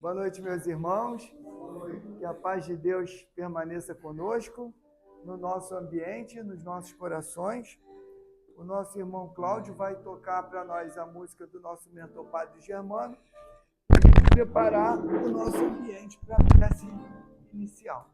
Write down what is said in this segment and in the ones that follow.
Boa noite, meus irmãos. Que a paz de Deus permaneça conosco, no nosso ambiente, nos nossos corações. O nosso irmão Cláudio vai tocar para nós a música do nosso mentor Padre Germano e preparar o nosso ambiente para a prece inicial.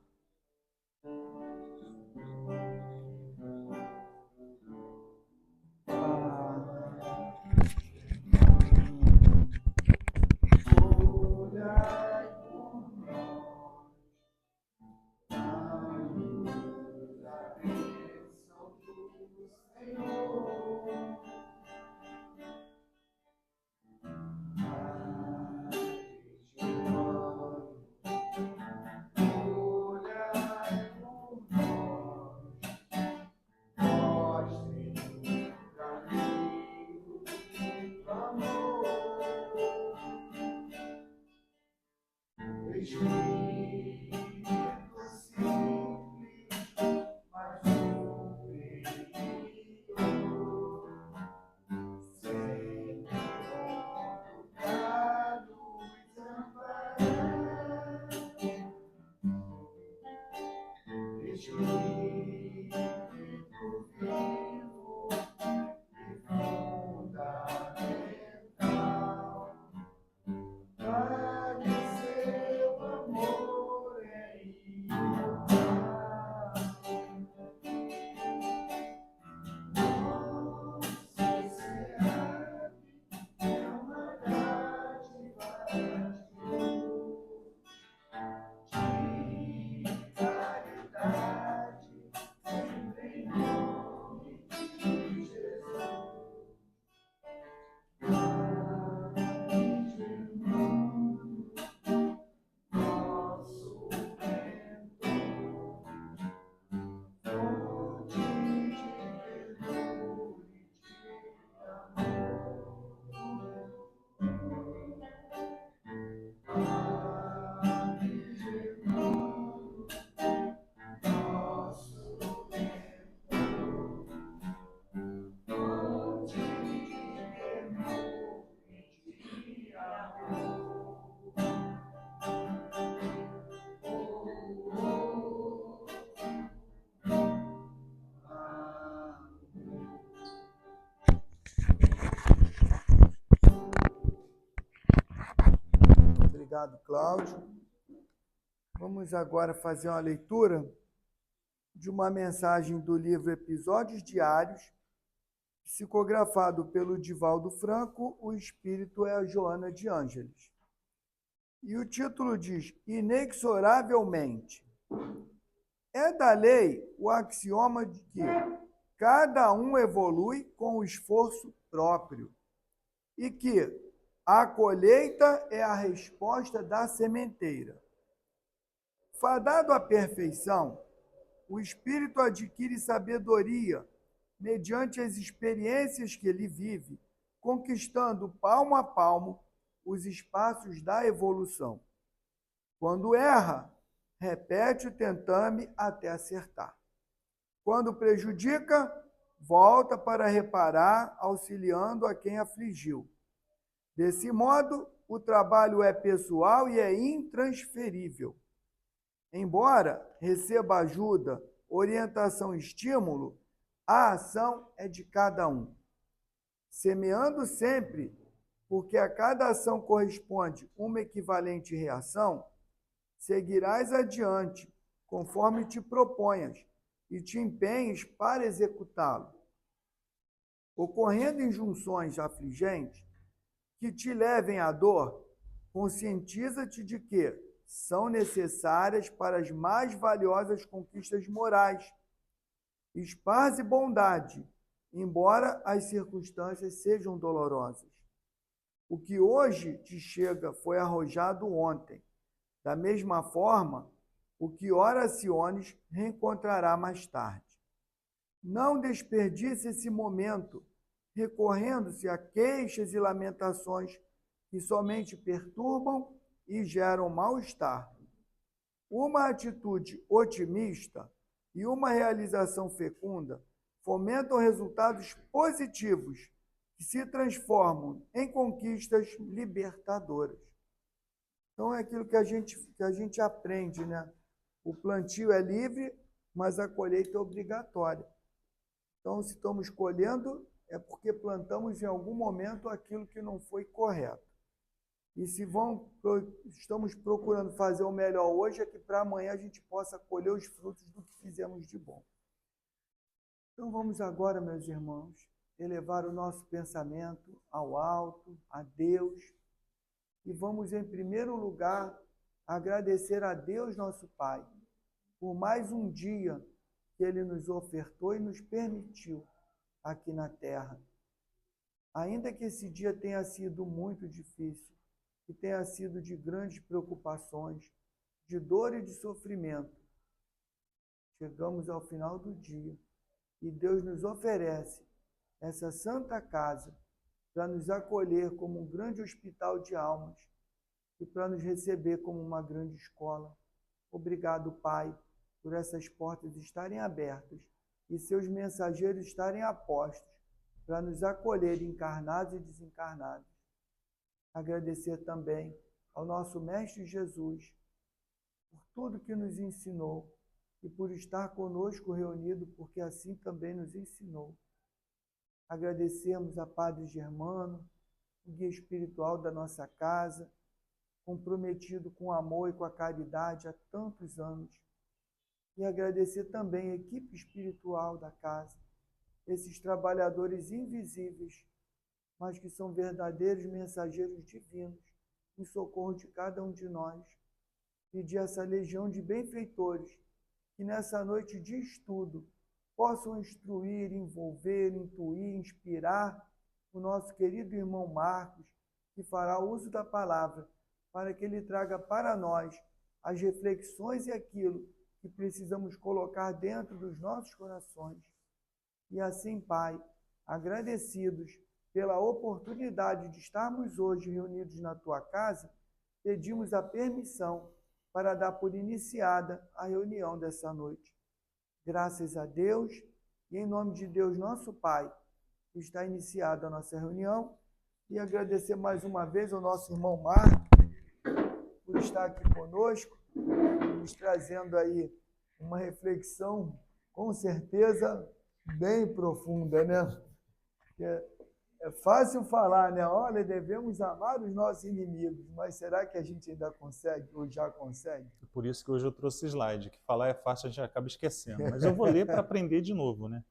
Obrigado, Cláudio. Vamos agora fazer uma leitura de uma mensagem do livro Episódios Diários, psicografado pelo Divaldo Franco. O espírito é a Joana de Ângeles. E o título diz: Inexoravelmente. É da lei o axioma de que cada um evolui com o esforço próprio e que a colheita é a resposta da sementeira. Fadado à perfeição, o espírito adquire sabedoria mediante as experiências que ele vive, conquistando palmo a palmo os espaços da evolução. Quando erra, repete o tentame até acertar. Quando prejudica, volta para reparar, auxiliando a quem afligiu. Desse modo, o trabalho é pessoal e é intransferível. Embora receba ajuda, orientação e estímulo, a ação é de cada um. Semeando sempre, porque a cada ação corresponde uma equivalente reação, seguirás adiante, conforme te proponhas, e te empenhes para executá-lo. Ocorrendo injunções afligentes que te levem à dor, conscientiza-te de que são necessárias para as mais valiosas conquistas morais. Esparze bondade, embora as circunstâncias sejam dolorosas. O que hoje te chega foi arrojado ontem. Da mesma forma, o que ora aciones reencontrará mais tarde. Não desperdice esse momento, recorrendo-se a queixas e lamentações que somente perturbam e geram mal-estar. Uma atitude otimista e uma realização fecunda fomentam resultados positivos que se transformam em conquistas libertadoras. Então, é aquilo que a gente aprende, né? O plantio é livre, mas a colheita é obrigatória. Então, se estamos colhendo, é porque plantamos em algum momento aquilo que não foi correto. E se estamos procurando fazer o melhor hoje, é que para amanhã a gente possa colher os frutos do que fizemos de bom. Então vamos agora, meus irmãos, elevar o nosso pensamento ao alto, a Deus, e vamos, em primeiro lugar, agradecer a Deus, nosso Pai, por mais um dia que Ele nos ofertou e nos permitiu aqui na terra. Ainda que esse dia tenha sido muito difícil, que tenha sido de grandes preocupações, de dor e de sofrimento, chegamos ao final do dia e Deus nos oferece essa santa casa para nos acolher como um grande hospital de almas e para nos receber como uma grande escola. Obrigado, Pai, por essas portas estarem abertas e seus mensageiros estarem a postos para nos acolher encarnados e desencarnados. Agradecer também ao nosso Mestre Jesus por tudo que nos ensinou e por estar conosco reunido, porque assim também nos ensinou. Agradecemos a Padre Germano, o guia espiritual da nossa casa, comprometido com o amor e com a caridade há tantos anos. E agradecer também a equipe espiritual da casa, esses trabalhadores invisíveis, mas que são verdadeiros mensageiros divinos em socorro de cada um de nós. Pedir essa legião de benfeitores que nessa noite de estudo possam instruir, envolver, intuir, inspirar o nosso querido irmão Marcos, que fará uso da palavra, para que ele traga para nós as reflexões e aquilo que precisamos colocar dentro dos nossos corações. E assim, Pai, agradecidos pela oportunidade de estarmos hoje reunidos na Tua casa, pedimos a permissão para dar por iniciada a reunião dessa noite. Graças a Deus e em nome de Deus, nosso Pai, está iniciada a nossa reunião e agradecer mais uma vez ao nosso irmão Marcos por estar aqui conosco, nos trazendo aí uma reflexão, com certeza, bem profunda, né? É fácil falar, né? Olha, devemos amar os nossos inimigos, mas será que a gente ainda consegue ou já consegue? Por isso que hoje eu trouxe slide, que falar é fácil, a gente acaba esquecendo. Mas eu vou ler para aprender de novo, né?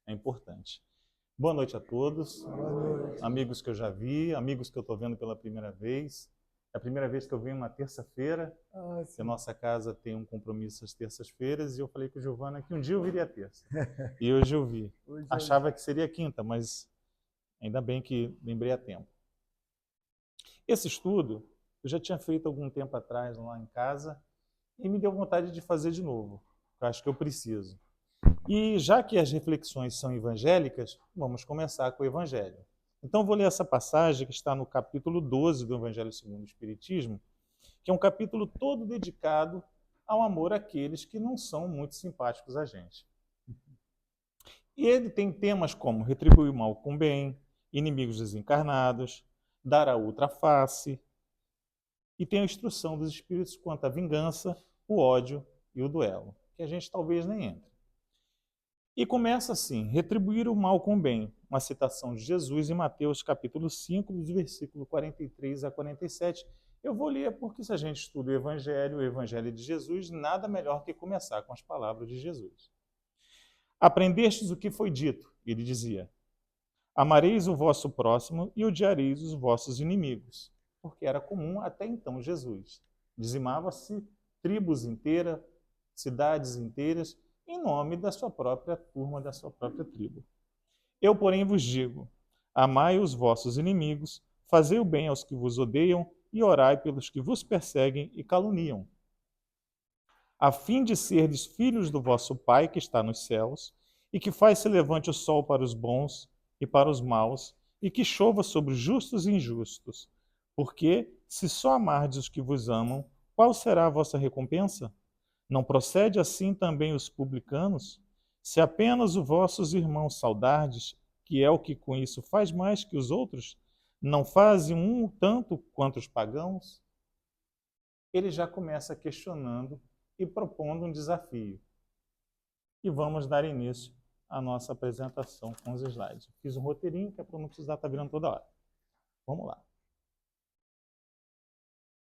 É importante. Boa noite a todos. Boa noite. Amigos que eu já vi, amigos que eu estou vendo pela primeira vez. É a primeira vez que eu venho uma terça-feira, que a nossa casa tem um compromisso às terças-feiras, e eu falei com o Giovana que um dia eu viria a terça. E hoje eu vi. Achava que seria quinta, mas ainda bem que lembrei a tempo. Esse estudo eu já tinha feito algum tempo atrás lá em casa e me deu vontade de fazer de novo. Eu acho que eu preciso. E já que as reflexões são evangélicas, vamos começar com o Evangelho. Então vou ler essa passagem que está no capítulo 12 do Evangelho segundo o Espiritismo, que é um capítulo todo dedicado ao amor àqueles que não são muito simpáticos a gente. E ele tem temas como retribuir o mal com o bem, inimigos desencarnados, dar a outra face, e tem a instrução dos espíritos quanto à vingança, o ódio e o duelo, que a gente talvez nem entre. E começa assim, retribuir o mal com o bem, uma citação de Jesus em Mateus capítulo 5, dos versículos 43 a 47. Eu vou ler porque se a gente estuda o Evangelho de Jesus, nada melhor que começar com as palavras de Jesus. Aprendestes o que foi dito, ele dizia, amareis o vosso próximo e odiareis os vossos inimigos, porque era comum até então Jesus. Dizimava-se tribos inteiras, cidades inteiras, em nome da sua própria turma, da sua própria tribo. Eu, porém, vos digo, amai os vossos inimigos, fazei o bem aos que vos odeiam e orai pelos que vos perseguem e caluniam, a fim de serdes filhos do vosso Pai que está nos céus, e que faz se levante o sol para os bons e para os maus, e que chova sobre os justos e injustos. Porque, se só amardes os que vos amam, qual será a vossa recompensa? Não procede assim também os publicanos? Se apenas os vossos irmãos saudardes, que é o que com isso faz mais que os outros, não fazem um tanto quanto os pagãos? ele já começa questionando e propondo um desafio. E vamos dar início à nossa apresentação com os slides. Fiz um roteirinho que é para não precisar estar virando toda hora. Vamos lá.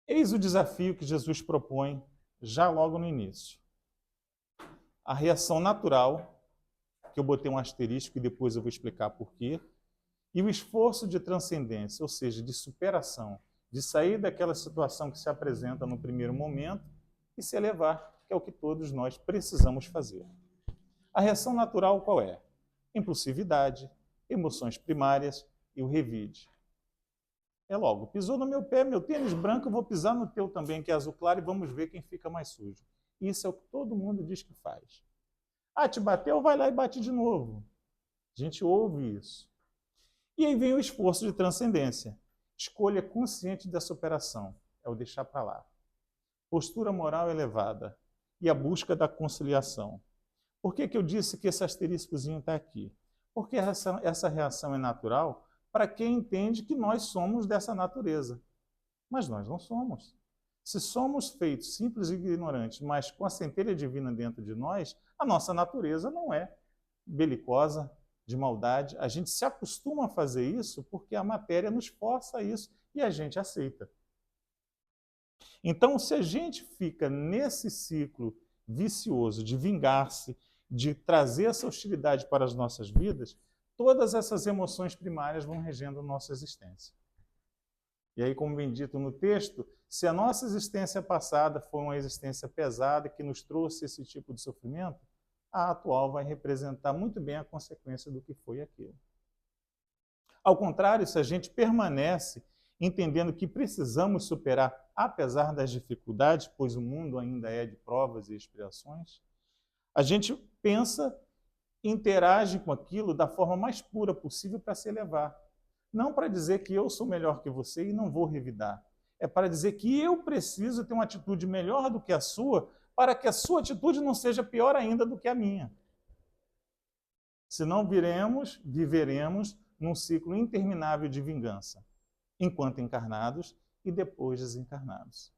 Eis o desafio que Jesus propõe já logo no início. A reação natural, que eu botei um asterisco e depois eu vou explicar por quê, e o esforço de transcendência, ou seja, de superação, de sair daquela situação que se apresenta no primeiro momento e se elevar, que é o que todos nós precisamos fazer. A reação natural qual é? Impulsividade, emoções primárias e o revide. É logo, pisou no meu pé, meu tênis branco, eu vou pisar no teu também, que é azul claro, e vamos ver quem fica mais sujo. Isso é o que todo mundo diz que faz. Ah, te bateu? Vai lá e bate de novo. A gente ouve isso. E aí vem o esforço de transcendência. Escolha consciente da superação. É o deixar para lá. Postura moral elevada. E a busca da conciliação. Por que eu disse que esse asteriscozinho está aqui? Porque essa reação é natural para quem entende que nós somos dessa natureza. Mas nós não somos. Se somos feitos simples e ignorantes, mas com a centelha divina dentro de nós, a nossa natureza não é belicosa, de maldade. A gente se acostuma a fazer isso porque a matéria nos força a isso e a gente aceita. Então, se a gente fica nesse ciclo vicioso de vingar-se, de trazer essa hostilidade para as nossas vidas, todas essas emoções primárias vão regendo a nossa existência. E aí, como bem dito no texto, se a nossa existência passada foi uma existência pesada que nos trouxe esse tipo de sofrimento, a atual vai representar muito bem a consequência do que foi aquilo. Ao contrário, se a gente permanece entendendo que precisamos superar, apesar das dificuldades, pois o mundo ainda é de provas e expiações, a gente pensa e interage com aquilo da forma mais pura possível para se elevar. Não para dizer que eu sou melhor que você e não vou revidar. É para dizer que eu preciso ter uma atitude melhor do que a sua, para que a sua atitude não seja pior ainda do que a minha. Senão viveremos num ciclo interminável de vingança, enquanto encarnados e depois desencarnados.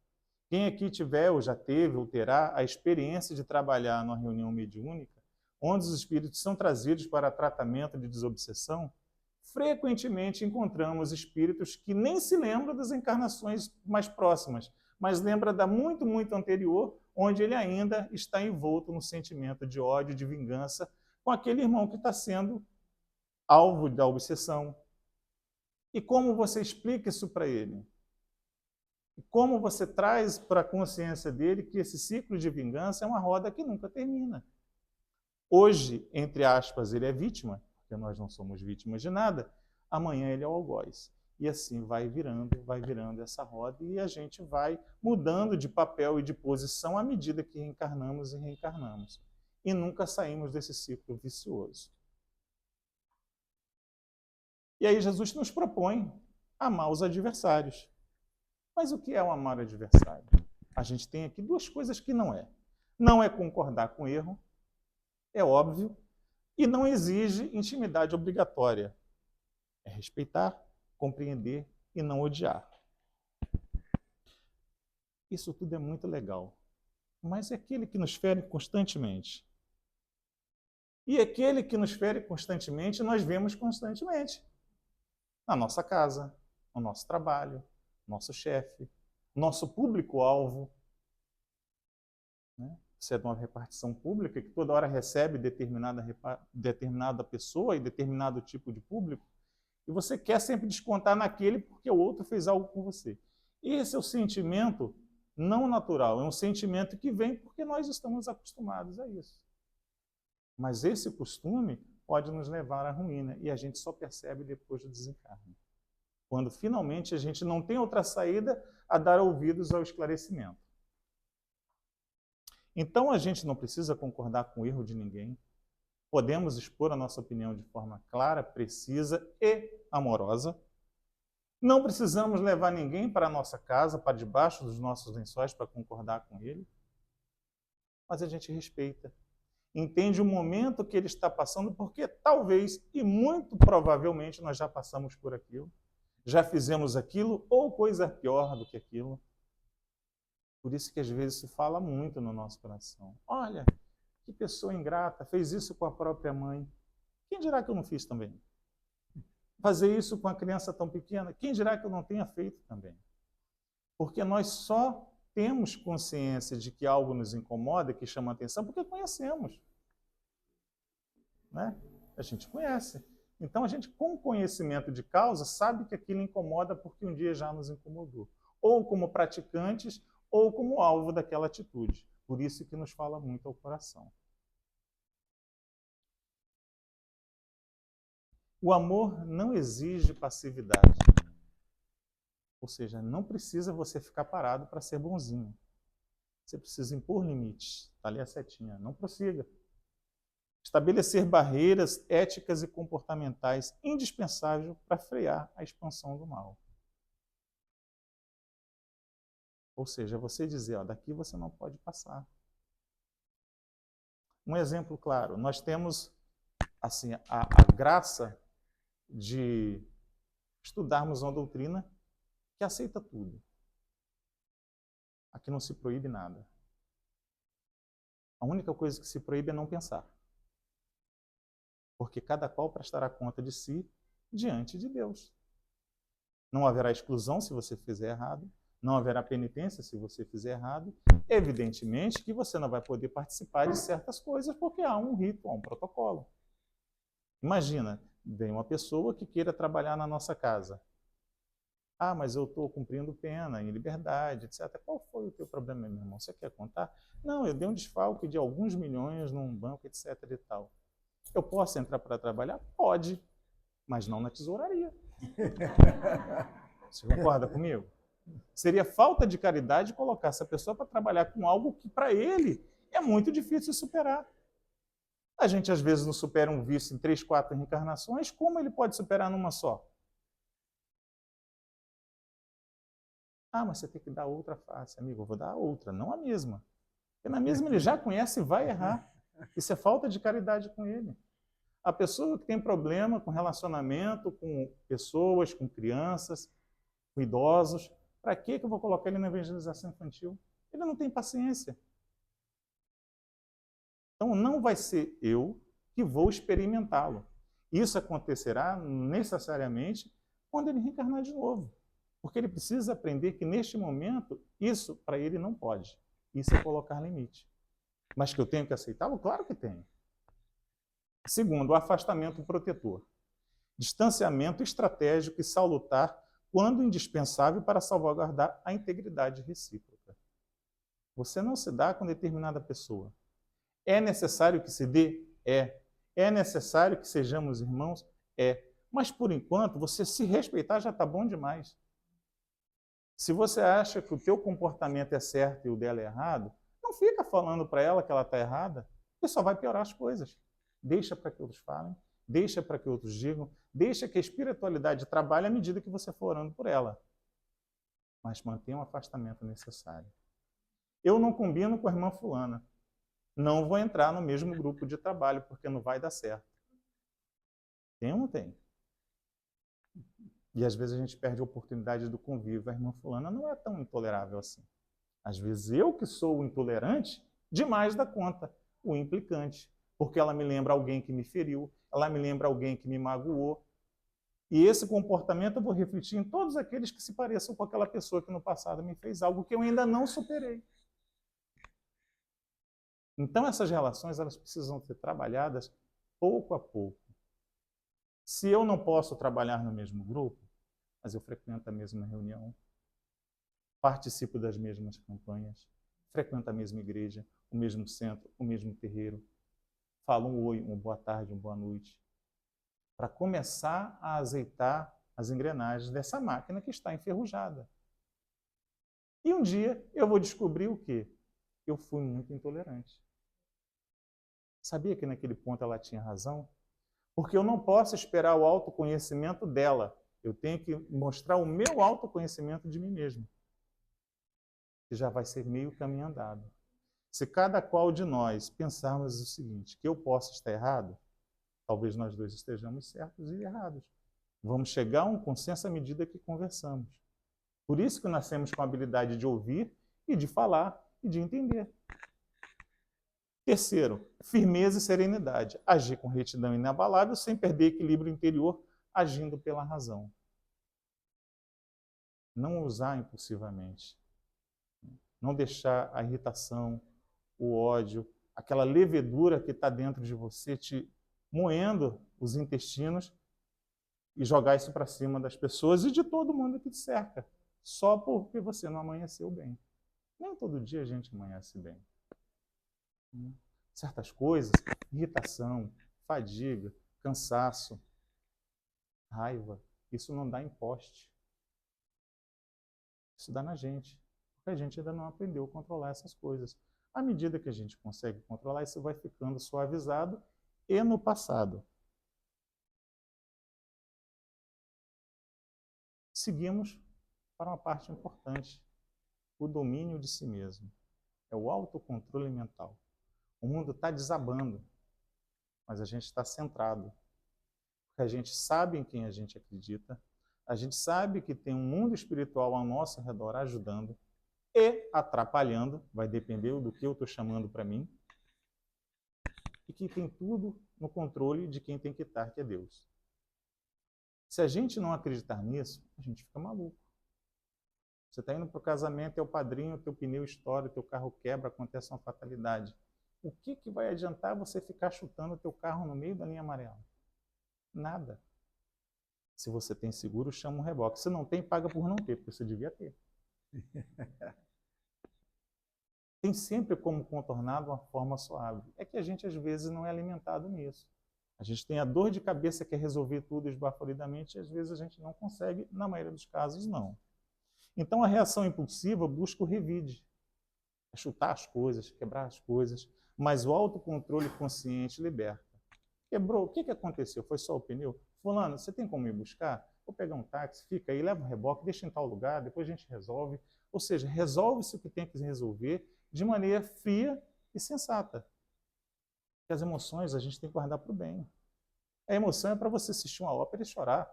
Quem aqui tiver, ou já teve, ou terá a experiência de trabalhar numa reunião mediúnica, onde os espíritos são trazidos para tratamento de desobsessão, frequentemente encontramos espíritos que nem se lembram das encarnações mais próximas, mas lembra da muito, muito anterior, onde ele ainda está envolto no sentimento de ódio, de vingança, com aquele irmão que está sendo alvo da obsessão. E como você explica isso para ele? E como você traz para a consciência dele que esse ciclo de vingança é uma roda que nunca termina? Hoje, entre aspas, ele é vítima, porque nós não somos vítimas de nada, amanhã ele é o algoz. E assim vai virando essa roda e a gente vai mudando de papel e de posição à medida que reencarnamos e reencarnamos. E nunca saímos desse ciclo vicioso. E aí Jesus nos propõe amar os adversários. Mas o que é o amar o adversário? A gente tem aqui duas coisas que não é. Não é concordar com o erro, é óbvio, e não exige intimidade obrigatória. É respeitar, compreender e não odiar. Isso tudo é muito legal. Mas é aquele que nos fere constantemente. E aquele que nos fere constantemente, nós vemos constantemente. Na nossa casa, no nosso trabalho, nosso chefe, nosso público-alvo. Você é de uma repartição pública que toda hora recebe determinada pessoa e determinado tipo de público, e você quer sempre descontar naquele porque o outro fez algo com você. Esse é o sentimento não natural, é um sentimento que vem porque nós estamos acostumados a isso. Mas esse costume pode nos levar à ruína e a gente só percebe depois do desencarne. Quando finalmente a gente não tem outra saída a dar ouvidos ao esclarecimento. Então a gente não precisa concordar com o erro de ninguém. Podemos expor a nossa opinião de forma clara, precisa e amorosa. Não precisamos levar ninguém para a nossa casa, para debaixo dos nossos lençóis para concordar com ele. Mas a gente respeita. Entende o momento que ele está passando, porque talvez e muito provavelmente nós já passamos por aquilo. Já fizemos aquilo ou coisa pior do que aquilo. Por isso que às vezes se fala muito no nosso coração. Olha, que pessoa ingrata, fez isso com a própria mãe. Quem dirá que eu não fiz também? Fazer isso com a criança tão pequena, quem dirá que eu não tenha feito também? Porque nós só temos consciência de que algo nos incomoda, que chama atenção, porque conhecemos. Né? A gente conhece. Então, a gente, com conhecimento de causa, sabe que aquilo incomoda porque um dia já nos incomodou. Ou como praticantes, ou como alvo daquela atitude. Por isso que nos fala muito ao coração. O amor não exige passividade. Ou seja, não precisa você ficar parado para ser bonzinho. Você precisa impor limites. Está ali a setinha. Não prossiga. Estabelecer barreiras éticas e comportamentais indispensáveis para frear a expansão do mal. Ou seja, você dizer, ó, daqui você não pode passar. Um exemplo claro, nós temos assim, a graça de estudarmos uma doutrina que aceita tudo. Aqui não se proíbe nada. A única coisa que se proíbe é não pensar. Porque cada qual prestará conta de si diante de Deus. Não haverá exclusão se você fizer errado, não haverá penitência se você fizer errado. Evidentemente que você não vai poder participar de certas coisas porque há um rito, há um protocolo. Imagina, vem uma pessoa que queira trabalhar na nossa casa. Ah, mas eu estou cumprindo pena, em liberdade, etc. Qual foi o teu problema, meu irmão? Você quer contar? Não, eu dei um desfalque de alguns milhões num banco, etc. e tal. Eu posso entrar para trabalhar? Pode, mas não na tesouraria. Você concorda comigo? Seria falta de caridade colocar essa pessoa para trabalhar com algo que, para ele, é muito difícil de superar. A gente, às vezes, não supera um vício em 3, 4 reencarnações, como ele pode superar numa só? Ah, mas você tem que dar outra face. Amigo, eu vou dar outra, não a mesma. Porque na mesma ele já conhece e vai errar. Isso é falta de caridade com ele. A pessoa que tem problema com relacionamento com pessoas, com crianças, com idosos, para que eu vou colocar ele na evangelização infantil? Ele não tem paciência. Então não vai ser eu que vou experimentá-lo. Isso acontecerá necessariamente quando ele reencarnar de novo. Porque ele precisa aprender que neste momento isso para ele não pode. Isso é colocar limite. Mas que eu tenho que aceitá-lo? Claro que tenho. Segundo, o afastamento protetor. Distanciamento estratégico e salutar quando indispensável para salvaguardar a integridade recíproca. Você não se dá com determinada pessoa. É necessário que se dê? É. É necessário que sejamos irmãos? É. Mas, por enquanto, você se respeitar já está bom demais. Se você acha que o teu comportamento é certo e o dela é errado, não fica falando para ela que ela está errada, porque só vai piorar as coisas. Deixa para que outros falem, deixa para que outros digam, deixa que a espiritualidade trabalhe à medida que você for orando por ela. Mas mantenha um afastamento necessário. Eu não combino com a irmã fulana. Não vou entrar no mesmo grupo de trabalho, porque não vai dar certo. Tem ou não tem? E às vezes a gente perde a oportunidade do convívio. A irmã fulana não é tão intolerável assim. Às vezes eu que sou o intolerante, demais da conta, o implicante. Porque ela me lembra alguém que me feriu, ela me lembra alguém que me magoou. E esse comportamento eu vou refletir em todos aqueles que se pareçam com aquela pessoa que no passado me fez algo que eu ainda não superei. Então essas relações elas precisam ser trabalhadas pouco a pouco. Se eu não posso trabalhar no mesmo grupo, mas eu frequento a mesma reunião, participo das mesmas campanhas, frequento a mesma igreja, o mesmo centro, o mesmo terreiro, falo um oi, uma boa tarde, uma boa noite, para começar a azeitar as engrenagens dessa máquina que está enferrujada. E um dia eu vou descobrir o quê? Eu fui muito intolerante. Sabia que naquele ponto ela tinha razão? Porque eu não posso esperar o autoconhecimento dela. Eu tenho que mostrar o meu autoconhecimento de mim mesmo. Que já vai ser meio caminho andado. Se cada qual de nós pensarmos o seguinte, que eu posso estar errado, talvez nós dois estejamos certos e errados. Vamos chegar a um consenso à medida que conversamos. Por isso que nascemos com a habilidade de ouvir e de falar e de entender. Terceiro, firmeza e serenidade. Agir com retidão inabalável, sem perder equilíbrio interior, agindo pela razão. Não usar impulsivamente. Não deixar a irritação, o ódio, aquela levedura que está dentro de você te moendo os intestinos e jogar isso para cima das pessoas e de todo mundo que te cerca, só porque você não amanheceu bem. Nem todo dia a gente amanhece bem. Certas coisas, irritação, fadiga, cansaço, raiva, isso não dá em poste. Isso dá na gente, porque a gente ainda não aprendeu a controlar essas coisas. À medida que a gente consegue controlar, isso vai ficando suavizado e no passado. Seguimos para uma parte importante, o domínio de si mesmo. É o autocontrole mental. O mundo está desabando, mas a gente está centrado. Porque a gente sabe em quem a gente acredita, a gente sabe que tem um mundo espiritual ao nosso redor ajudando e atrapalhando, vai depender do que eu estou chamando para mim, e que tem tudo no controle de quem tem que estar, que é Deus. Se a gente não acreditar nisso, a gente fica maluco. Você está indo para o casamento, é o padrinho, teu pneu estoura, teu carro quebra, acontece uma fatalidade. O que vai adiantar você ficar chutando o teu carro no meio da linha amarela? Nada. Se você tem seguro, chama um reboque. Se não tem, paga por não ter, porque você devia ter. Tem sempre como contornar de uma forma suave. É que a gente, às vezes, não é alimentado nisso. A gente tem a dor de cabeça que é resolver tudo esbaforidamente e, às vezes, a gente não consegue, na maioria dos casos, não. Então, a reação impulsiva busca o revide. É chutar as coisas, quebrar as coisas, mas o autocontrole consciente liberta. Quebrou, o que aconteceu? Foi só o pneu? Fulano, você tem como ir buscar? Vou pegar um táxi, fica aí, leva um reboque, deixa em tal lugar, depois a gente resolve. Ou seja, resolve-se o que tem que resolver de maneira fria e sensata. Porque as emoções a gente tem que guardar para o bem. A emoção é para você assistir uma ópera e chorar.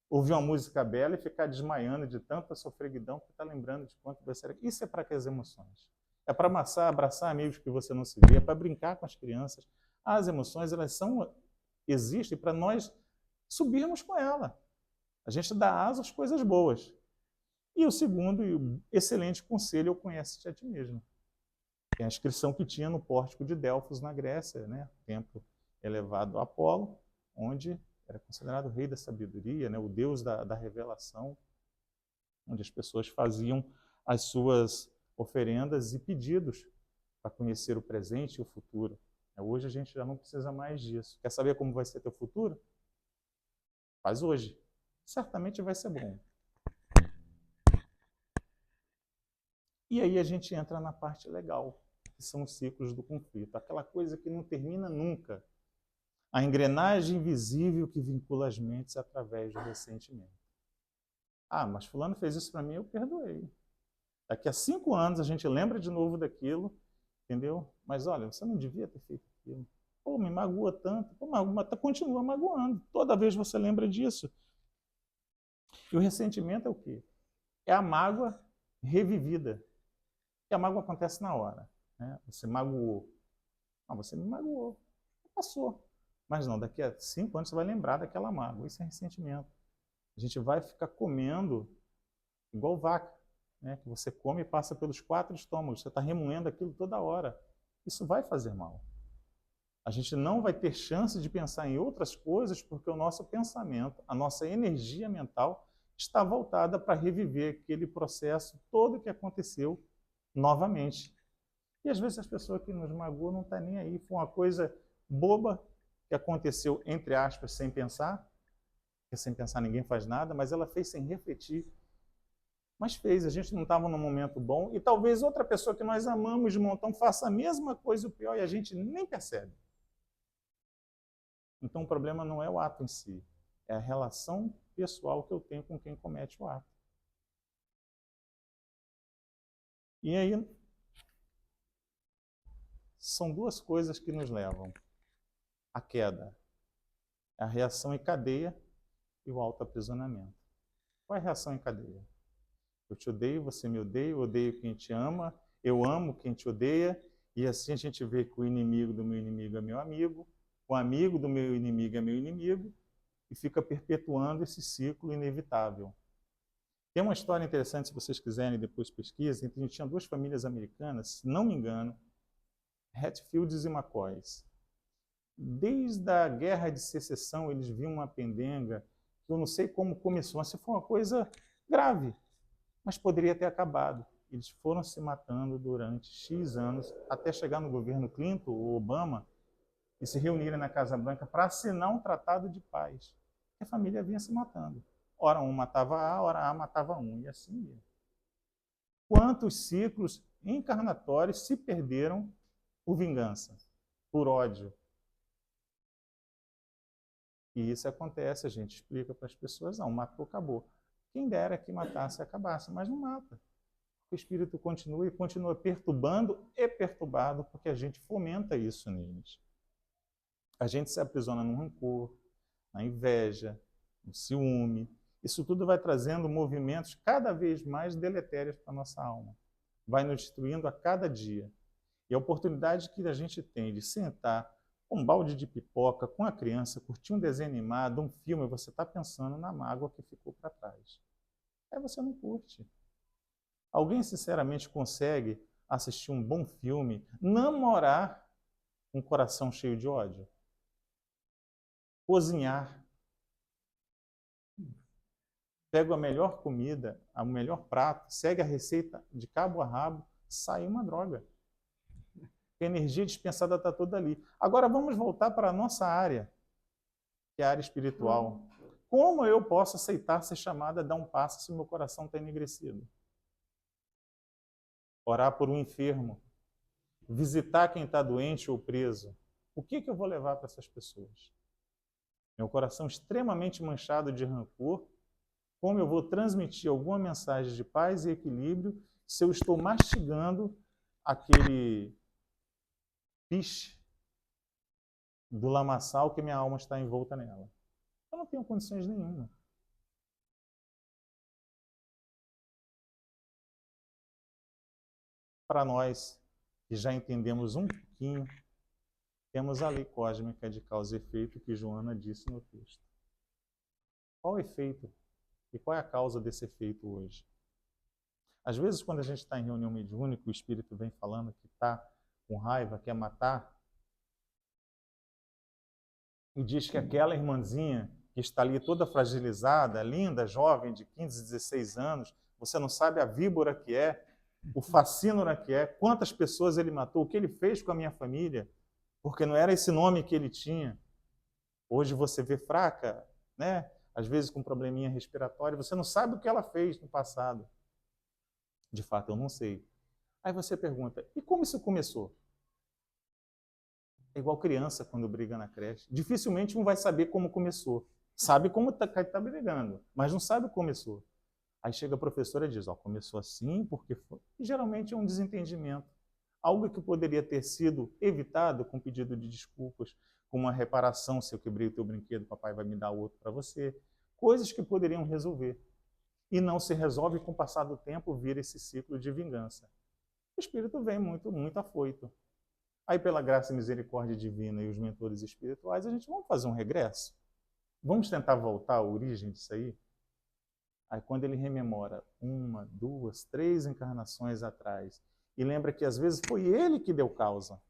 Ouvir uma música bela e ficar desmaiando de tanta sofreguidão que está lembrando de quanto vai ser. Isso é para que as emoções? É para abraçar amigos que você não se vê, é para brincar com as crianças. As emoções, elas existem para nós subirmos com ela. A gente dá asa às coisas boas. E o segundo e o excelente conselho é o conhece-te a ti mesmo. É a inscrição que tinha no pórtico de Delfos, na Grécia, né? Templo elevado a Apolo, onde era considerado o rei da sabedoria, né? O deus da revelação, onde as pessoas faziam as suas oferendas e pedidos para conhecer o presente e o futuro. Hoje a gente já não precisa mais disso. Quer saber como vai ser teu futuro? Faz hoje. Certamente vai ser bom. E aí a gente entra na parte legal, que são os ciclos do conflito. Aquela coisa que não termina nunca. A engrenagem invisível que vincula as mentes através do ressentimento. Ah, mas fulano fez isso para mim, eu perdoei. Daqui a 5 anos a gente lembra de novo daquilo, entendeu? Mas olha, você não devia ter feito aquilo. Pô, me magoa tanto. Pô, mas continua magoando. Toda vez você lembra disso. E o ressentimento é o quê? É a mágoa revivida. E a mágoa acontece na hora. Né? Você magoou. Ah, você me magoou. Passou. Mas não, daqui a 5 anos você vai lembrar daquela mágoa. Isso é ressentimento. A gente vai ficar comendo igual vaca, né? Que você come e passa pelos 4 estômagos. Você está remoendo aquilo toda hora. Isso vai fazer mal. A gente não vai ter chance de pensar em outras coisas porque o nosso pensamento, a nossa energia mental está voltada para reviver aquele processo todo que aconteceu novamente. E às vezes as pessoas que nos magoam não estão nem aí. Foi uma coisa boba que aconteceu, entre aspas, sem pensar, porque sem pensar ninguém faz nada, mas ela fez sem refletir. Mas fez, a gente não estava num momento bom e talvez outra pessoa que nós amamos de montão faça a mesma coisa, o pior, e a gente nem percebe. Então o problema não é o ato em si, é a relação pessoal que eu tenho com quem comete o ato. E aí, são 2 coisas que nos levam à queda. A reação em cadeia e o autoaprisionamento. Qual é a reação em cadeia? Eu te odeio, você me odeia, eu odeio quem te ama, eu amo quem te odeia, e assim a gente vê que o inimigo do meu inimigo é meu amigo, o amigo do meu inimigo é meu inimigo, e fica perpetuando esse ciclo inevitável. Tem uma história interessante, se vocês quiserem, depois pesquisem. A gente tinha duas famílias americanas, se não me engano, Hatfields e McCoys. Desde a Guerra de Secessão, eles viam uma pendenga, que eu não sei como começou, mas foi uma coisa grave, mas poderia ter acabado. Eles foram se matando durante X anos, até chegar no governo Clinton ou Obama, e se reunirem na Casa Branca para assinar um tratado de paz. E a família vinha se matando. Ora um matava A, ora A matava um, e assim ia. Quantos ciclos encarnatórios se perderam por vingança, por ódio? E isso acontece, a gente explica para as pessoas, não, matou, acabou. Quem dera que matasse e acabasse, mas não mata. O espírito continua e continua perturbando e perturbado, porque a gente fomenta isso neles. A gente se aprisiona no rancor, na inveja, no ciúme. Isso tudo vai trazendo movimentos cada vez mais deletérios para a nossa alma. Vai nos destruindo a cada dia. E a oportunidade que a gente tem de sentar com um balde de pipoca, com a criança, curtir um desenho animado, um filme, você está pensando na mágoa que ficou para trás. Aí você não curte. Alguém, sinceramente, consegue assistir um bom filme, namorar um coração cheio de ódio? Cozinhar. Pega a melhor comida, o melhor prato, segue a receita de cabo a rabo, sai uma droga. A energia dispensada está toda ali. Agora vamos voltar para a nossa área, que é a área espiritual. Como eu posso aceitar ser chamada a dar um passo se o meu coração está enegrecido? Orar por um enfermo, visitar quem está doente ou preso. O que eu vou levar para essas pessoas? Meu coração extremamente manchado de rancor, como eu vou transmitir alguma mensagem de paz e equilíbrio se eu estou mastigando aquele piche do lamaçal que minha alma está envolta nela? Eu não tenho condições nenhuma. Para nós que já entendemos um pouquinho, temos a lei cósmica de causa e efeito que Joana disse no texto. Qual o efeito e qual é a causa desse efeito hoje? Às vezes, quando a gente está em reunião mediúnica, o espírito vem falando que está com raiva, quer matar, e diz que aquela irmãzinha que está ali toda fragilizada, linda, jovem, de 15, 16 anos, você não sabe a víbora que é, o facínora que é, quantas pessoas ele matou, o que ele fez com a minha família, porque não era esse nome que ele tinha. Hoje você vê fraca, né? Às vezes com probleminha respiratório, você não sabe o que ela fez no passado. De fato, eu não sei. Aí você pergunta, e como isso começou? É igual criança quando briga na creche. Dificilmente um vai saber como começou. Sabe como está brigando, mas não sabe como começou. Aí chega a professora e diz, começou assim porque foi. E geralmente é um desentendimento. Algo que poderia ter sido evitado com pedido de desculpas, com uma reparação, se eu quebrei o teu brinquedo, papai vai me dar outro para você. Coisas que poderiam resolver. E não se resolve, com o passar do tempo, vira esse ciclo de vingança. O espírito vem muito, muito afoito. Aí, pela graça e misericórdia divina e os mentores espirituais, a gente vamos fazer um regresso? Vamos tentar voltar à origem disso aí? Aí, quando ele rememora 1, 2, 3 encarnações atrás e lembra que às vezes foi ele que deu causa,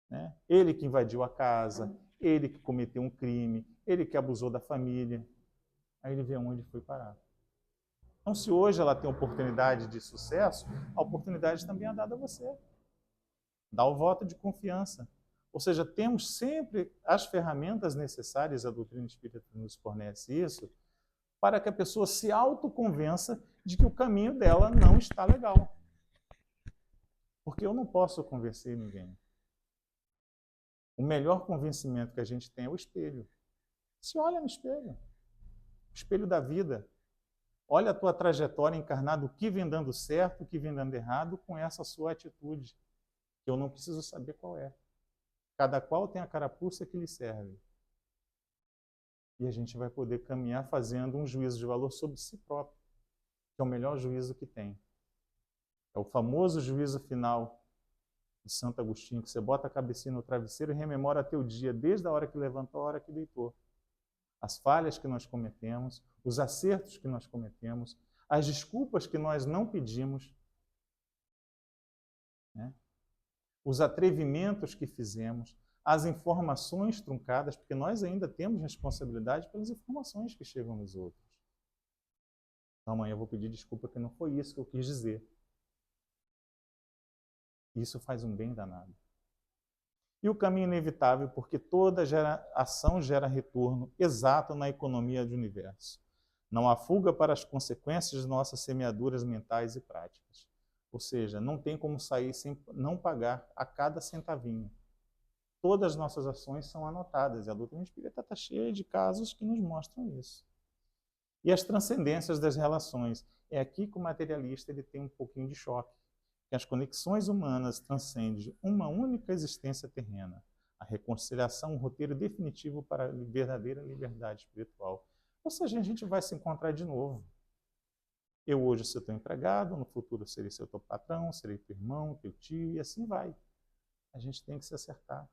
né? Ele que invadiu a casa, ele que cometeu um crime, ele que abusou da família, aí ele vê onde foi parar. Então, se hoje ela tem oportunidade de sucesso, a oportunidade também é dada a você. Dá o voto de confiança. Ou seja, temos sempre as ferramentas necessárias, a doutrina espírita nos fornece isso, para que a pessoa se autoconvença de que o caminho dela não está legal. Porque eu não posso convencer ninguém. O melhor convencimento que a gente tem é o espelho. Se olha no espelho. O espelho da vida. Olha a tua trajetória encarnada, o que vem dando certo, o que vem dando errado, com essa sua atitude. Que eu não preciso saber qual é. Cada qual tem a carapuça que lhe serve. E a gente vai poder caminhar fazendo um juízo de valor sobre si próprio. que é o melhor juízo que tem. É o famoso juízo final de Santo Agostinho, que você bota a cabecinha no travesseiro e rememora teu dia, desde a hora que levantou à hora que deitou. As falhas que nós cometemos, os acertos que nós cometemos, as desculpas que nós não pedimos, né? Os atrevimentos que fizemos, as informações truncadas, porque nós ainda temos responsabilidade pelas informações que chegam nos outros. Então, amanhã eu vou pedir desculpa que não foi isso que eu quis dizer. Isso faz um bem danado. E o caminho inevitável, porque toda ação gera retorno exato na economia do universo. Não há fuga para as consequências de nossas semeaduras mentais e práticas. Ou seja, não tem como sair sem não pagar a cada centavinho. Todas as nossas ações são anotadas, e a doutrina espírita está cheia de casos que nos mostram isso. E as transcendências das relações. É aqui que o materialista ele tem um pouquinho de choque. Que as conexões humanas transcendem uma única existência terrena. A reconciliação, um roteiro definitivo para a verdadeira liberdade espiritual. Ou seja, a gente vai se encontrar de novo. Eu hoje sou teu empregado, no futuro serei seu teu patrão, serei teu irmão, teu tio, e assim vai. A gente tem que se acertar.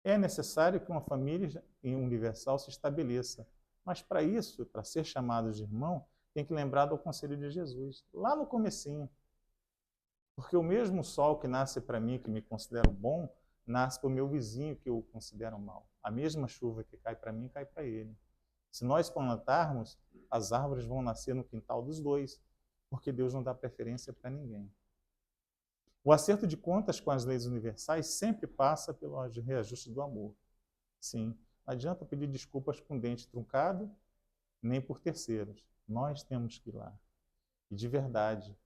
É necessário que uma família universal se estabeleça. Mas para isso, para ser chamado de irmão, tem que lembrar do conselho de Jesus, lá no comecinho. Porque o mesmo sol que nasce para mim, que me considero bom, nasce para o meu vizinho, que eu considero mal. A mesma chuva que cai para mim, cai para ele. Se nós plantarmos, as árvores vão nascer no quintal dos dois, porque Deus não dá preferência para ninguém. O acerto de contas com as leis universais sempre passa pelo reajuste do amor. Sim, não adianta pedir desculpas com o dente truncado, nem por terceiros. Nós temos que ir lá. E de verdade.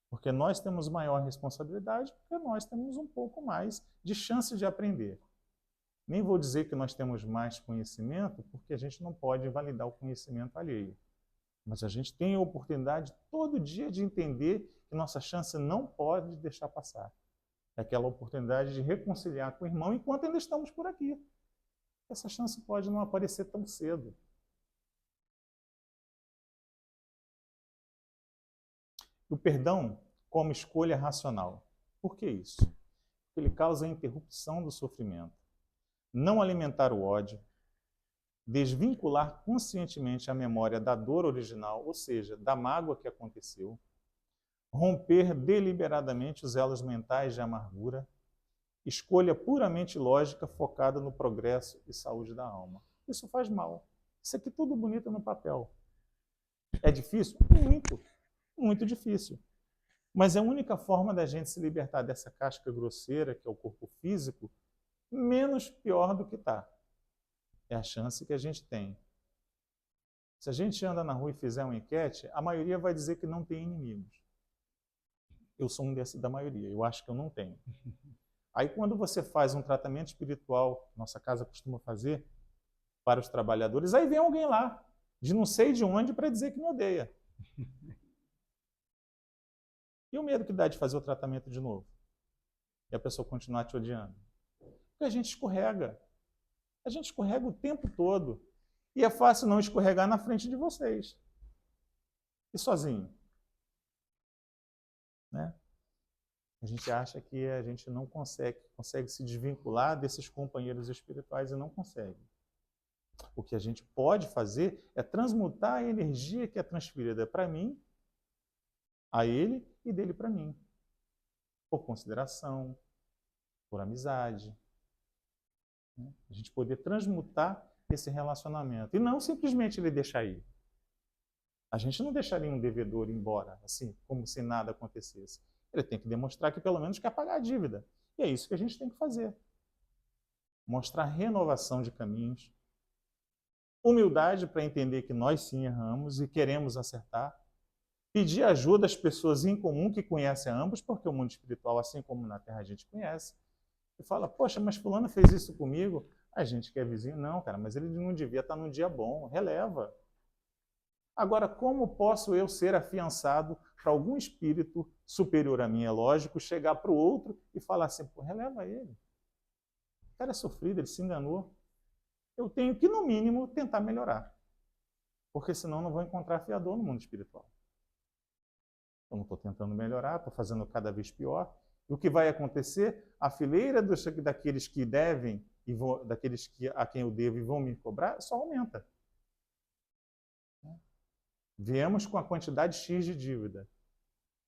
Porque nós temos maior responsabilidade, porque nós temos um pouco mais de chance de aprender. Nem vou dizer que nós temos mais conhecimento, porque a gente não pode invalidar o conhecimento alheio. Mas a gente tem a oportunidade todo dia de entender que nossa chance não pode deixar passar. É aquela oportunidade de reconciliar com o irmão enquanto ainda estamos por aqui. Essa chance pode não aparecer tão cedo. O perdão como escolha racional. Por que isso? Porque ele causa a interrupção do sofrimento. Não alimentar o ódio, desvincular conscientemente a memória da dor original, ou seja, da mágoa que aconteceu, romper deliberadamente os elos mentais de amargura, escolha puramente lógica focada no progresso e saúde da alma. Isso faz mal. Isso aqui tudo bonito no papel. É difícil? Muito, muito difícil. Mas é a única forma da gente se libertar dessa casca grosseira, que é o corpo físico, menos pior do que está. É a chance que a gente tem. Se a gente anda na rua e fizer uma enquete, a maioria vai dizer que não tem inimigos. Eu sou um da maioria, eu acho que eu não tenho. Aí quando você faz um tratamento espiritual, nossa casa costuma fazer, para os trabalhadores, aí vem alguém lá, de não sei de onde, para dizer que me odeia. E o medo que dá de fazer o tratamento de novo? E a pessoa continuar te odiando? Porque a gente escorrega. A gente escorrega o tempo todo. E é fácil não escorregar na frente de vocês. E sozinho. Né? A gente acha que a gente não consegue se desvincular desses companheiros espirituais e não consegue. O que a gente pode fazer é transmutar a energia que é transferida para mim, a ele e dele para mim. Por consideração, por amizade. A gente poder transmutar esse relacionamento. E não simplesmente ele deixar ir. A gente não deixaria um devedor ir embora, assim, como se nada acontecesse. Ele tem que demonstrar que pelo menos quer pagar a dívida. E é isso que a gente tem que fazer. Mostrar renovação de caminhos. Humildade para entender que nós sim erramos e queremos acertar. Pedir ajuda às pessoas em comum que conhecem a ambos, porque o mundo espiritual, assim como na Terra, a gente conhece. E fala, poxa, mas fulano fez isso comigo. A gente que é vizinho, não, cara, mas ele não devia estar num dia bom. Releva. Agora, como posso eu ser afiançado para algum espírito superior a mim, é lógico, chegar para o outro e falar assim, pô, releva ele. O cara é sofrido, ele se enganou. Eu tenho que, no mínimo, tentar melhorar. Porque senão eu não vou encontrar fiador no mundo espiritual. Eu não estou tentando melhorar, estou fazendo cada vez pior. E o que vai acontecer? A fileira daqueles que devem, daqueles a quem eu devo e vão me cobrar, só aumenta. Viemos com a quantidade X de dívida.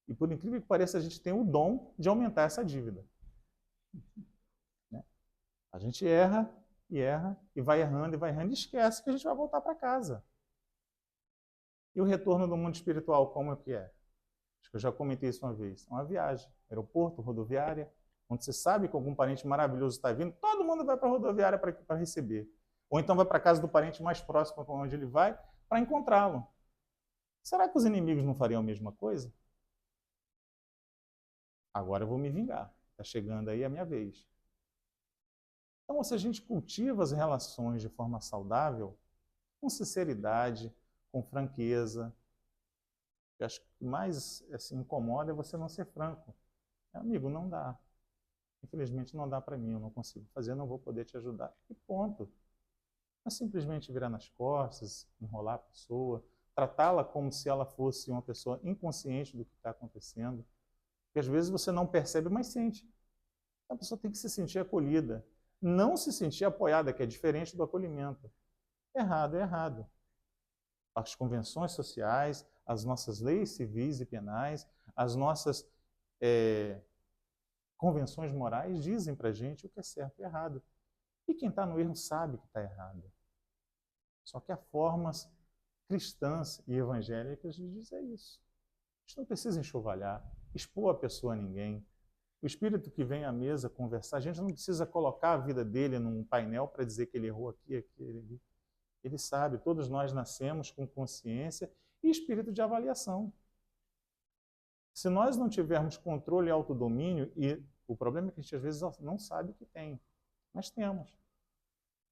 E por incrível que pareça, a gente tem o dom de aumentar essa dívida. A gente erra, e vai errando, e esquece que a gente vai voltar para casa. E o retorno do mundo espiritual, como é que é? Acho que eu já comentei isso uma vez. É uma viagem, aeroporto, rodoviária, onde você sabe que algum parente maravilhoso está vindo, todo mundo vai para a rodoviária para receber. Ou então vai para a casa do parente mais próximo para onde ele vai, para encontrá-lo. Será que os inimigos não fariam a mesma coisa? Agora eu vou me vingar. Está chegando aí a minha vez. Então, se a gente cultiva as relações de forma saudável, com sinceridade, com franqueza, eu acho que o que mais assim, incomoda é você não ser franco. Amigo, não dá. Infelizmente não dá para mim, eu não consigo fazer, não vou poder te ajudar. E ponto. Não é simplesmente virar nas costas, enrolar a pessoa, tratá-la como se ela fosse uma pessoa inconsciente do que está acontecendo. Porque às vezes você não percebe, mas sente. A pessoa tem que se sentir acolhida. Não se sentir apoiada, que é diferente do acolhimento. Errado é errado. As convenções sociais, as nossas leis civis e penais, as nossas convenções morais dizem para a gente o que é certo e errado. E quem está no erro sabe que está errado. Só que há formas cristãs e evangélicas de dizer isso. A gente não precisa enxovalhar, expor a pessoa a ninguém. O espírito que vem à mesa conversar, a gente não precisa colocar a vida dele num painel para dizer que ele errou aqui, ali. Ele sabe, todos nós nascemos com consciência e espírito de avaliação. Se nós não tivermos controle e autodomínio, e o problema é que a gente às vezes não sabe que tem, mas temos.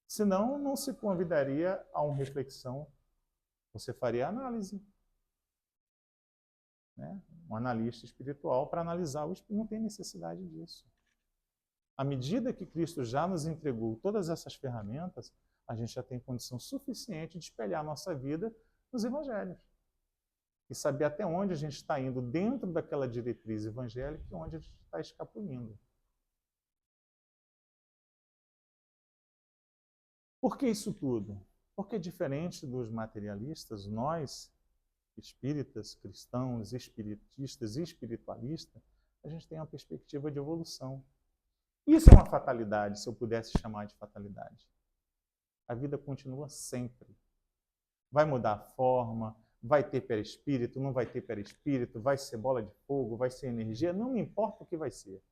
Senão, não se convidaria a uma reflexão. Você faria análise. Né? Um analista espiritual para analisar o espírito. Não tem necessidade disso. À medida que Cristo já nos entregou todas essas ferramentas, a gente já tem condição suficiente de espelhar a nossa vida nos evangelhos. E saber até onde a gente está indo dentro daquela diretriz evangélica e onde a gente está escapulindo. Por que isso tudo? Porque, diferente dos materialistas, nós, espíritas, cristãos, espiritistas e espiritualistas, a gente tem uma perspectiva de evolução. Isso é uma fatalidade, se eu pudesse chamar de fatalidade. A vida continua sempre. Vai mudar a forma, vai ter perispírito, não vai ter perispírito, vai ser bola de fogo, vai ser energia, não me importa o que vai ser.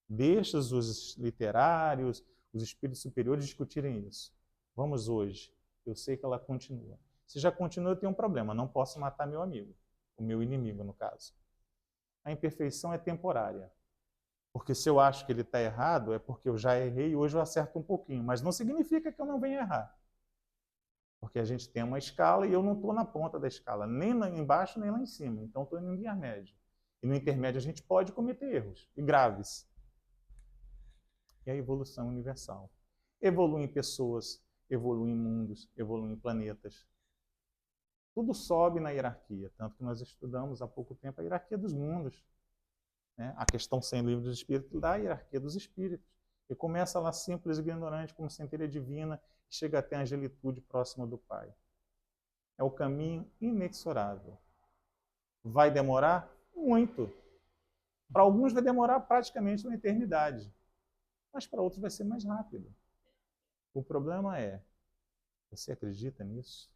Deixa os literários, os espíritos superiores discutirem isso. Vamos hoje. Eu sei que ela continua. Se já continua, eu tenho um problema. Não posso matar meu amigo. O meu inimigo, no caso. A imperfeição é temporária. Porque se eu acho que ele está errado, é porque eu já errei e hoje eu acerto um pouquinho. Mas não significa que eu não venha errar. Porque a gente tem uma escala e eu não estou na ponta da escala. Nem lá embaixo, nem lá em cima. Então, estou no intermédio. E no intermédio a gente pode cometer erros. E graves. E a evolução universal. Evoluem pessoas, evoluem mundos, evoluem planetas. Tudo sobe na hierarquia, tanto que nós estudamos há pouco tempo a hierarquia dos mundos. Né? A questão 100 livros dos espíritos da hierarquia dos espíritos. E começa lá simples e ignorante, como centelha divina, e chega até a angelitude próxima do Pai. É o caminho inexorável. Vai demorar? Muito. Para alguns vai demorar praticamente uma eternidade. Mas para outros vai ser mais rápido. O problema é, você acredita nisso?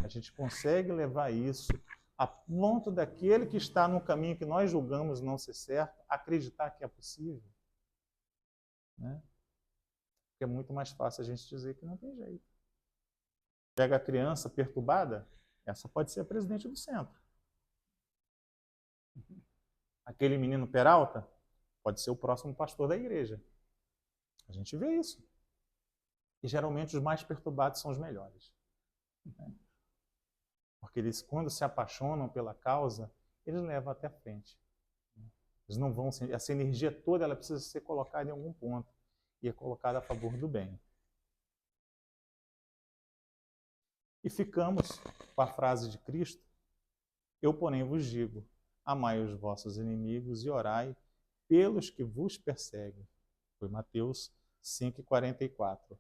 A gente consegue levar isso a ponto daquele que está no caminho que nós julgamos não ser certo, acreditar que é possível? Né? Porque é muito mais fácil a gente dizer que não tem jeito. Pega a criança perturbada, essa pode ser a presidente do centro. Aquele menino Peralta pode ser o próximo pastor da igreja. A gente vê isso. E geralmente os mais perturbados são os melhores. Porque eles, quando se apaixonam pela causa, eles levam até a frente. Eles não vão, essa energia toda ela precisa ser colocada em algum ponto. E é colocada a favor do bem. E ficamos com a frase de Cristo: eu, porém, vos digo, amai os vossos inimigos e orai pelos que vos perseguem. Foi Mateus 5,44.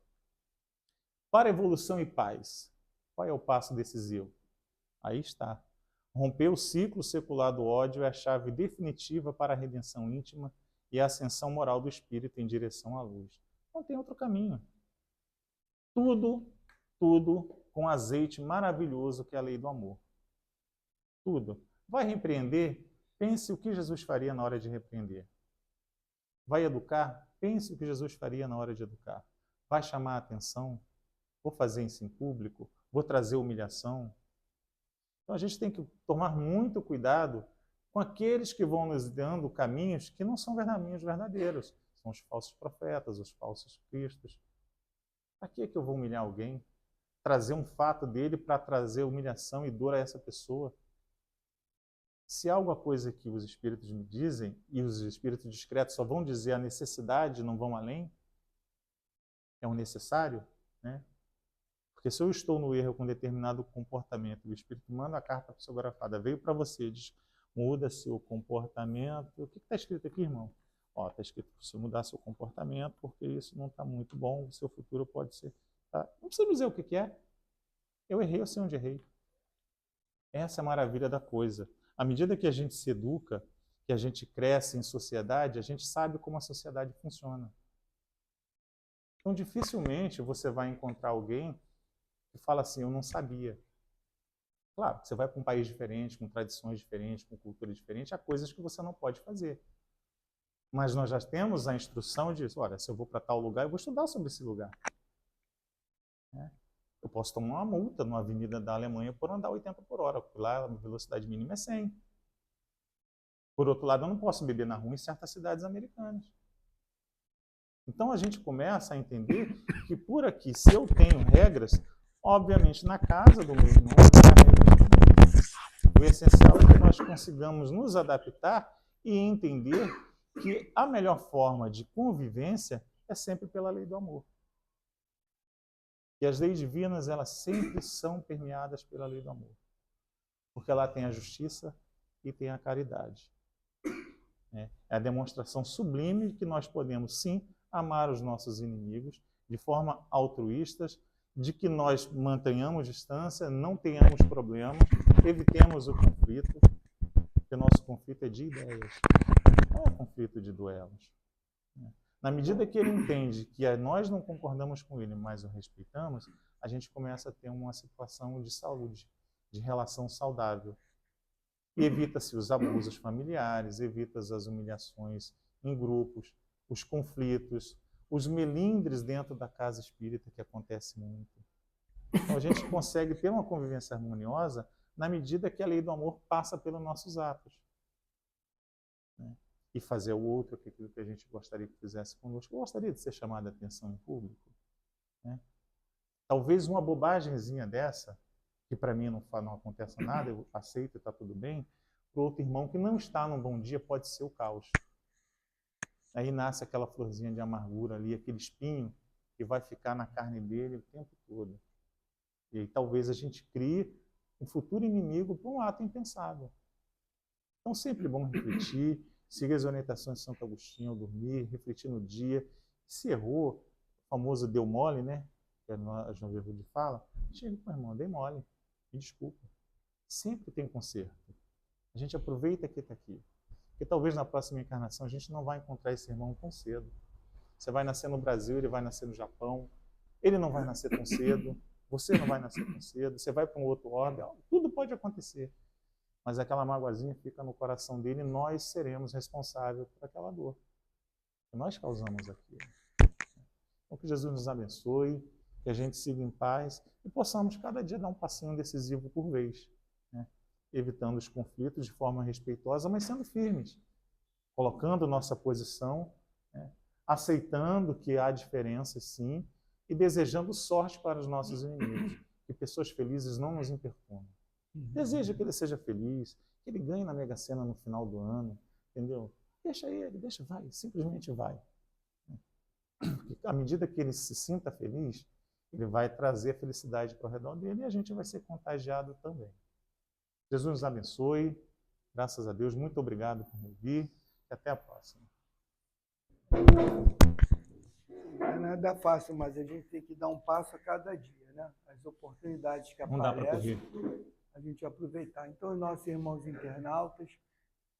Para evolução e paz, qual é o passo decisivo? Aí está. Romper o ciclo secular do ódio é a chave definitiva para a redenção íntima e a ascensão moral do espírito em direção à luz. Não tem outro caminho. Tudo com azeite maravilhoso que é a lei do amor. Tudo. Vai repreender? Pense o que Jesus faria na hora de repreender. Vai educar? Pense o que Jesus faria na hora de educar. Vai chamar a atenção? Vou fazer isso em público? Vou trazer humilhação? Então a gente tem que tomar muito cuidado com aqueles que vão nos dando caminhos que não são caminhos verdadeiros. São os falsos profetas, os falsos cristos. Para que eu vou humilhar alguém? Trazer um fato dele para trazer humilhação e dor a essa pessoa? Se há alguma coisa que os espíritos me dizem, e os espíritos discretos só vão dizer a necessidade, não vão além, é o necessário, né? Porque se eu estou no erro com determinado comportamento, o espírito manda a carta psicografada, veio para você, diz, muda seu comportamento. O que está escrito aqui, irmão? Está escrito para você mudar seu comportamento, porque isso não está muito bom, o seu futuro pode ser... Tá? Não precisa dizer o que é. Eu errei, eu sei onde errei. Essa é a maravilha da coisa. À medida que a gente se educa, que a gente cresce em sociedade, a gente sabe como a sociedade funciona. Então, dificilmente você vai encontrar alguém que fala assim, eu não sabia. Claro, você vai para um país diferente, com tradições diferentes, com cultura diferente, há coisas que você não pode fazer. Mas nós já temos a instrução de, olha, se eu vou para tal lugar, eu vou estudar sobre esse lugar. Eu posso tomar uma multa numa avenida da Alemanha por andar 80 por hora, porque lá a velocidade mínima é 100. Por outro lado, eu não posso beber na rua em certas cidades americanas. Então a gente começa a entender que por aqui, se eu tenho regras, obviamente na casa do meu irmão, o essencial é que nós consigamos nos adaptar e entender que a melhor forma de convivência é sempre pela lei do amor. E as leis divinas, elas sempre são permeadas pela lei do amor. Porque ela tem a justiça e tem a caridade. É a demonstração sublime de que nós podemos, sim, amar os nossos inimigos de forma altruísta, de que nós mantenhamos distância, não tenhamos problemas, evitemos o conflito, porque o nosso conflito é de ideias, não é conflito de duelos. Na medida que ele entende que nós não concordamos com ele, mas o respeitamos, a gente começa a ter uma situação de saúde, de relação saudável. E evita-se os abusos familiares, evita-se as humilhações em grupos, os conflitos, os melindres dentro da casa espírita, que acontece muito. Então a gente consegue ter uma convivência harmoniosa na medida que a lei do amor passa pelos nossos atos. E fazer ao outro aquilo que a gente gostaria que fizesse conosco. Eu gostaria de ser chamado a atenção em público. Talvez uma bobagemzinha dessa, que para mim não acontece nada, eu aceito e está tudo bem, para o outro irmão que não está num bom dia pode ser o caos. Aí nasce aquela florzinha de amargura ali, aquele espinho que vai ficar na carne dele o tempo todo. E aí talvez a gente crie um futuro inimigo por um ato impensável. Então sempre bom refletir, siga as orientações de Santo Agostinho ao dormir, refletir no dia. Se errou, o famoso deu mole, né? Que a João Verrude fala, chega com o irmão, dei mole, me desculpa. Sempre tem conserto. A gente aproveita que está aqui. Porque talvez na próxima encarnação a gente não vai encontrar esse irmão tão cedo. Você vai nascer no Brasil, ele vai nascer no Japão, ele não vai nascer tão cedo, você não vai nascer tão cedo, você vai para um outro orbe, tudo pode acontecer. Mas aquela magoazinha fica no coração dele e nós seremos responsáveis por aquela dor. Que nós causamos aquilo. Então que Jesus nos abençoe, que a gente siga em paz e possamos cada dia dar um passinho decisivo por vez, né? Evitando os conflitos de forma respeitosa, mas sendo firmes, colocando nossa posição, né? Aceitando que há diferenças sim e desejando sorte para os nossos inimigos, que pessoas felizes não nos importunam. Deseja que ele seja feliz, que ele ganhe na Mega Sena no final do ano, entendeu? Deixa ele, vai, simplesmente vai. Porque à medida que ele se sinta feliz, Ele vai trazer a felicidade para o redor dele e a gente vai ser contagiado também. Jesus nos abençoe. Graças a Deus. Muito obrigado por me ouvir. E até a próxima. Não é nada fácil, mas a gente tem que dar um passo a cada dia, né? As oportunidades que Não dá para aparecem, correr. a gente aproveitar. Então, nossos irmãos internautas,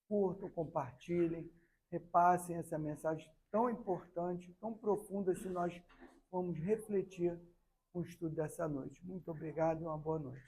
curtam, compartilhem, repassem essa mensagem tão importante, tão profunda, se nós formos refletir com o estudo dessa noite. Muito obrigado e uma boa noite.